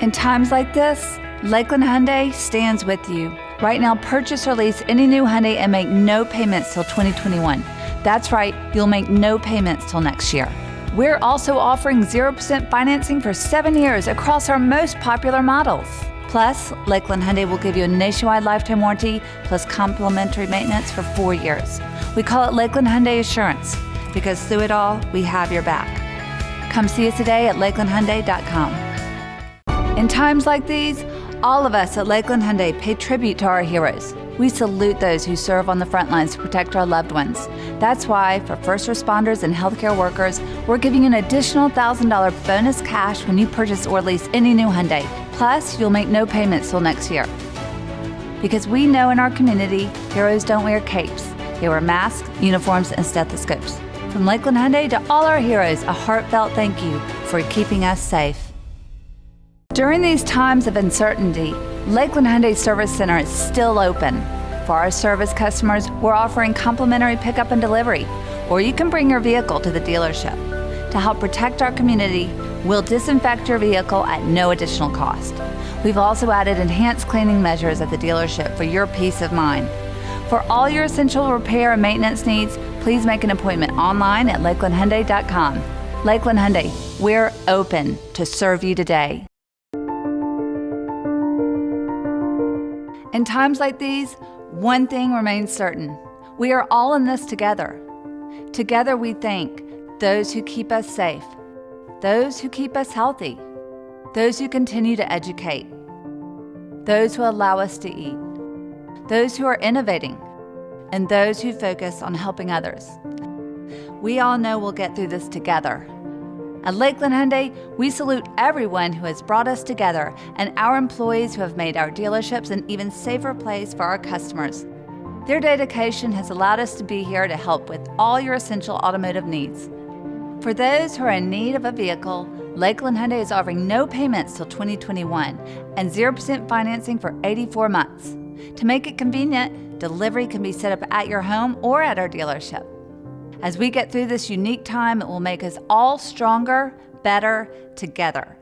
In times like this, Lakeland Hyundai stands with you. Right now, purchase or lease any new Hyundai and make no payments till 2021. That's right, you'll make no payments till next year. We're also offering 0% financing for 7 years across our most popular models. Plus, Lakeland Hyundai will give you a nationwide lifetime warranty plus complimentary maintenance for 4 years. We call it Lakeland Hyundai Assurance because through it all, we have your back. Come see us today at lakelandhyundai.com. In times like these, all of us at Lakeland Hyundai pay tribute to our heroes. We salute those who serve on the front lines to protect our loved ones. That's why, for first responders and healthcare workers, we're giving you an additional $1,000 bonus cash when you purchase or lease any new Hyundai. Plus, you'll make no payments till next year. Because we know in our community, heroes don't wear capes. They wear masks, uniforms, and stethoscopes. From Lakeland Hyundai to all our heroes, a heartfelt thank you for keeping us safe. During these times of uncertainty, Lakeland Hyundai Service Center is still open. For our service customers, we're offering complimentary pickup and delivery, or you can bring your vehicle to the dealership. To help protect our community, we'll disinfect your vehicle at no additional cost. We've also added enhanced cleaning measures at the dealership for your peace of mind. For all your essential repair and maintenance needs, please make an appointment online at lakelandhyundai.com. Lakeland Hyundai, we're open to serve you today. In times like these, one thing remains certain. We are all in this together. Together we thank those who keep us safe, those who keep us healthy, those who continue to educate, those who allow us to eat, those who are innovating, and those who focus on helping others. We all know we'll get through this together. At Lakeland Hyundai, we salute everyone who has brought us together and our employees who have made our dealerships an even safer place for our customers. Their dedication has allowed us to be here to help with all your essential automotive needs. For those who are in need of a vehicle, Lakeland Hyundai is offering no payments till 2021 and 0% financing for 84 months. To make it convenient, delivery can be set up at your home or at our dealership. As we get through this unique time, it will make us all stronger, better together.